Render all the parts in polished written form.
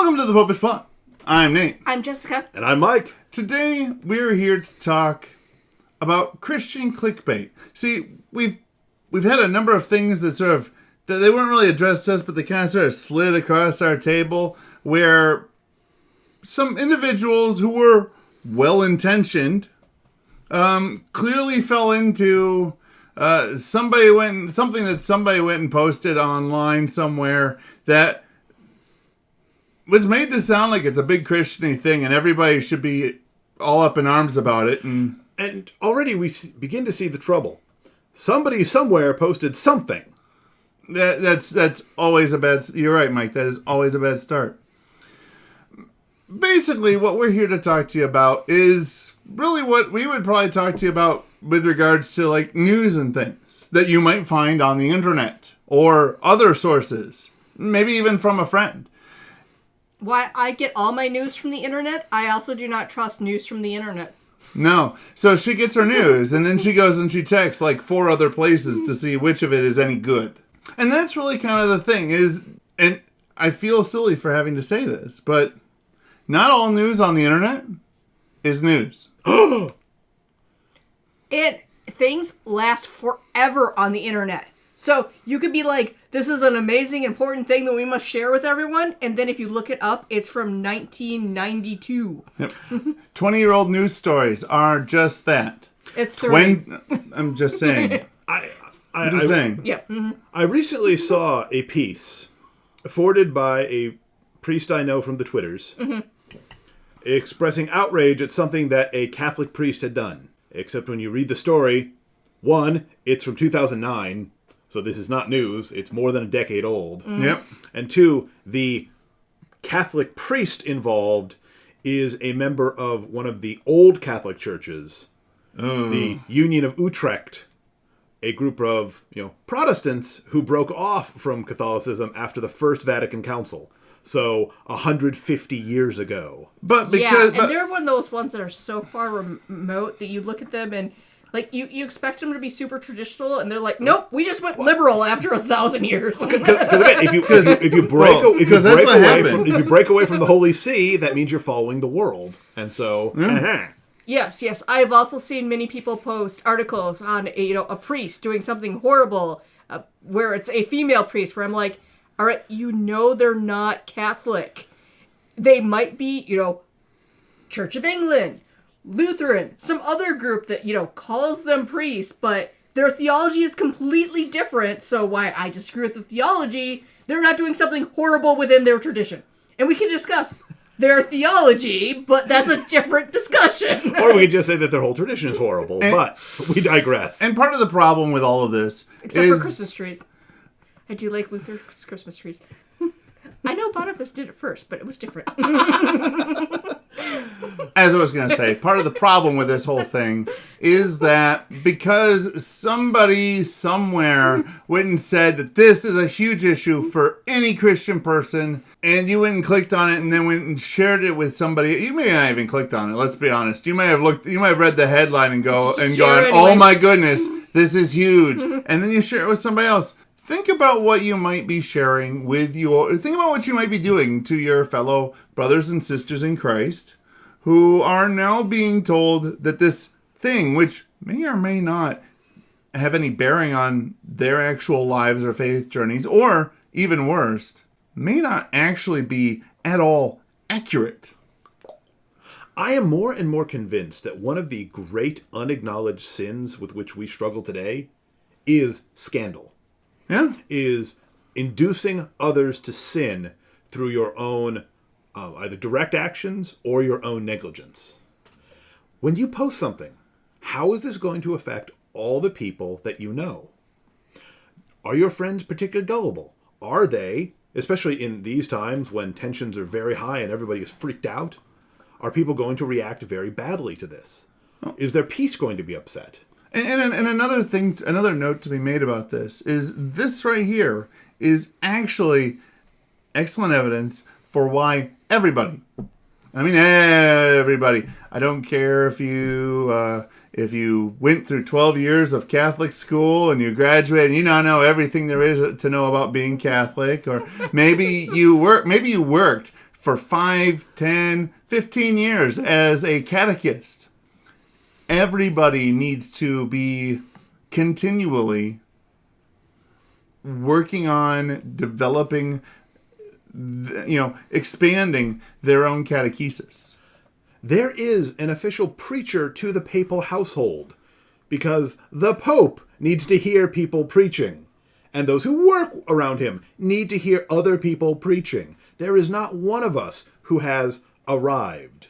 Welcome to the Popish Plot. I'm Nate. I'm Jessica. And I'm Mike. Today, we're here to talk about Christian clickbait. See, we've had a number of things that that they weren't really addressed to us, but they kind of sort of slid across our table, where some individuals who were well-intentioned clearly fell into something that somebody went and posted online somewhere that was made to sound like it's a big Christian-y thing and everybody should be all up in arms about it. And already we begin to see the trouble. Somebody somewhere posted something. That's always a bad... You're right, Mike. That is always a bad start. Basically, what we're here to talk to you about is really what we would probably talk to you about with regards to like news and things that you might find on the internet or other sources, maybe even from a friend. Why I get all my news from the internet, I also do not trust news from the internet. No. So she gets her news, and then she goes and she checks like 4 other places to see which of it is any good. And that's really kind of the thing is, and I feel silly for having to say this, but not all news on the internet is news. Things last forever on the internet. So you could be like, this is an amazing, important thing that we must share with everyone. And then if you look it up, it's from 1992. Yep. 20-year-old news stories are just that. It's 30. I'm just saying. I'm just saying. Yeah. Mm-hmm. I recently saw a piece forwarded by a priest I know from the Twitters expressing outrage at something that a Catholic priest had done. Except when you read the story, 1, it's from 2009. So this is not news. It's more than a decade old. Yep. And 2, the Catholic priest involved is a member of one of the old Catholic churches, the Union of Utrecht, a group of Protestants who broke off from Catholicism after the First Vatican Council. So 150 years ago. But they're one of those ones that are so far remote that you look at them and like you expect them to be super traditional, and they're like, nope, we just went liberal after 1,000 years. If you break away from the Holy See, that means you're following the world, and so. Yes. I've also seen many people post articles on a priest doing something horrible, where it's a female priest. Where I'm like, all right, they're not Catholic. They might be, Church of England, Lutheran, some other group that, calls them priests, but their theology is completely different. So why I disagree with the theology, they're not doing something horrible within their tradition. And we can discuss their theology, but that's a different discussion. Or we could just say that their whole tradition is horrible, but we digress. And part of the problem with all of this Except for Christmas trees. I do like Luther's Christmas trees. I know Boniface did it first, but it was different. As I was going to say, part of the problem with this whole thing is that because somebody somewhere went and said that this is a huge issue for any Christian person, and you went and clicked on it and then went and shared it with somebody. You may not even clicked on it, let's be honest. You might have read the headline and gone, anyway. Oh my goodness, this is huge. And then you share it with somebody else. Think about what you might be sharing think about what you might be doing to your fellow brothers and sisters in Christ who are now being told that this thing, which may or may not have any bearing on their actual lives or faith journeys, or even worse, may not actually be at all accurate. I am more and more convinced that one of the great unacknowledged sins with which we struggle today is scandal. Yeah. Is inducing others to sin through your own either direct actions or your own negligence. When you post something, how is this going to affect all the people that you know? Are your friends particularly gullible? Are they, especially in these times when tensions are very high and everybody is freaked out, are people going to react very badly to this? Is their peace going to be upset? And another note to be made about this right here is actually excellent evidence for why everybody, I don't care if you went through 12 years of Catholic school and you graduated and you now know everything there is to know about being Catholic, or maybe you worked for 5, 10, 15 years as a catechist. Everybody needs to be continually working on developing, expanding their own catechesis. There is an official preacher to the papal household because the Pope needs to hear people preaching. And those who work around him need to hear other people preaching. There is not one of us who has arrived.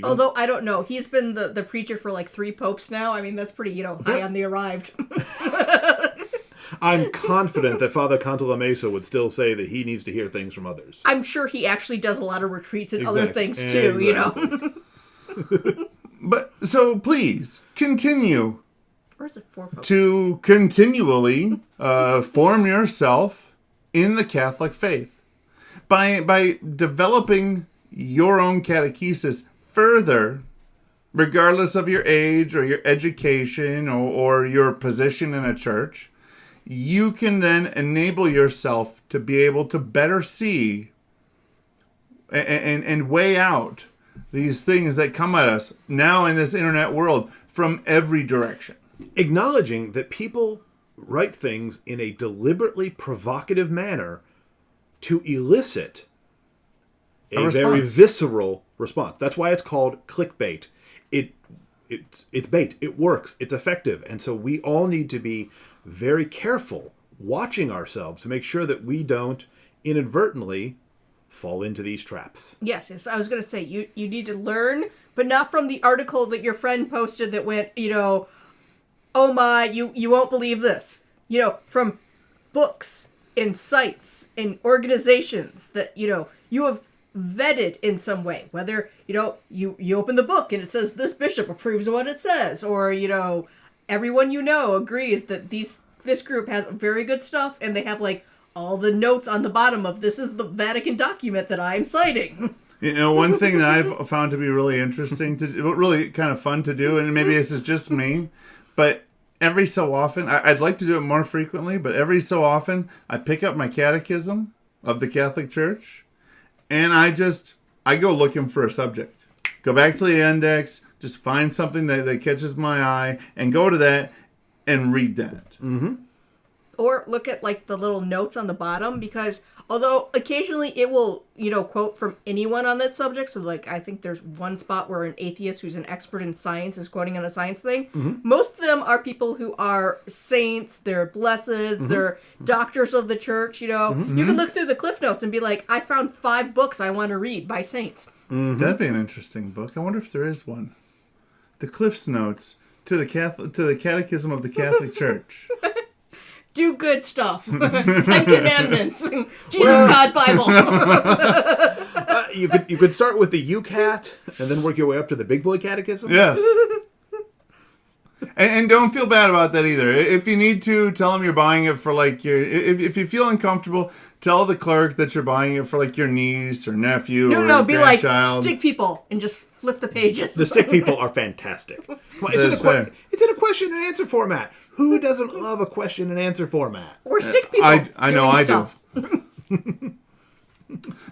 Although, I don't know. He's been the preacher for like 3 popes now. I mean, that's pretty, high on the arrived. I'm confident that Father Cantalamessa would still say that he needs to hear things from others. I'm sure he actually does a lot of retreats and other things too, But, so please, continue Or is it 4 popes? to continually form yourself in the Catholic faith. By developing your own catechesis further, regardless of your age or your education or your position in a church, you can then enable yourself to be able to better see and weigh out these things that come at us now in this internet world from every direction. Acknowledging that people write things in a deliberately provocative manner to elicit a very visceral response. That's why it's called clickbait. It's bait. It works. It's effective. And so we all need to be very careful watching ourselves to make sure that we don't inadvertently fall into these traps. Yes. I was going to say, you need to learn, but not from the article that your friend posted that went, oh my, you won't believe this. From books and sites and organizations that, you have vetted in some way. Whether, you open the book and it says this bishop approves of what it says, or, everyone agrees that this group has very good stuff and they have like all the notes on the bottom of this is the Vatican document that I'm citing. One thing that I've found to be really interesting, really kind of fun to do, and maybe this is just me, but every so often, I'd like to do it more frequently, but every so often, I pick up my catechism of the Catholic Church, and I go looking for a subject. Go back to the index, just find something that catches my eye, and go to that and read that. Mm-hmm. Or look at like the little notes on the bottom, because although occasionally it will, quote from anyone on that subject. So like, I think there's one spot where an atheist who's an expert in science is quoting on a science thing. Mm-hmm. Most of them are people who are saints, they're blesseds, mm-hmm. they're doctors of the church, Mm-hmm. You can look through the Cliff Notes and be like, I found 5 books I want to read by saints. Mm-hmm. That'd be an interesting book. I wonder if there is one. The Cliff's Notes to the Catechism of the Catholic Church. Do good stuff. 10 Commandments. Jesus God Bible. You could start with the UCAT and then work your way up to the Big Boy Catechism. Yes. And don't feel bad about that either. If you need to, tell them you're buying it for like if you feel uncomfortable, tell the clerk that you're buying it for like your niece or nephew or be grandchild. Like stick people and just flip the pages. The stick people are fantastic. Come on, it's in a question and answer format. Who doesn't love a question and answer format? Or stick people. I know I do.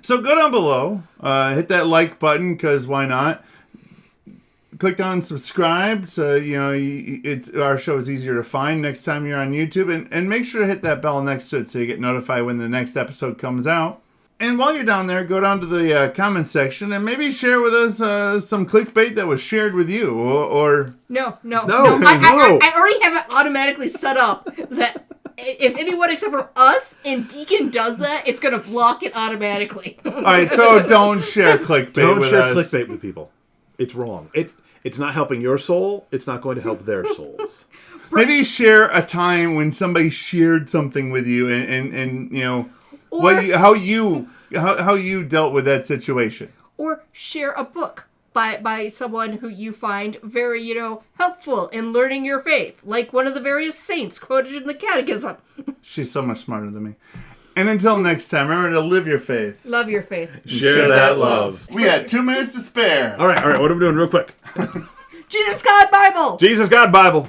So go down below, hit that like button because why not? Click on subscribe so our show is easier to find next time you're on YouTube, and make sure to hit that bell next to it so you get notified when the next episode comes out. And while you're down there, go down to the comment section and maybe share with us some clickbait that was shared with you, or No. I already have it automatically set up that if anyone except for us and Deacon does that, it's going to block it automatically. All right, so don't share clickbait with us. Don't share clickbait with people. It's wrong. It's not helping your soul. It's not going to help their souls. Maybe share a time when somebody shared something with you, and how you dealt with that situation. Or share a book by someone who you find very, helpful in learning your faith, like one of the various saints quoted in the Catechism. She's so much smarter than me. And until next time, remember to live your faith. Love your faith. Share that love. We got 2 minutes to spare. All right. What are we doing real quick? Jesus God Bible. Jesus God Bible.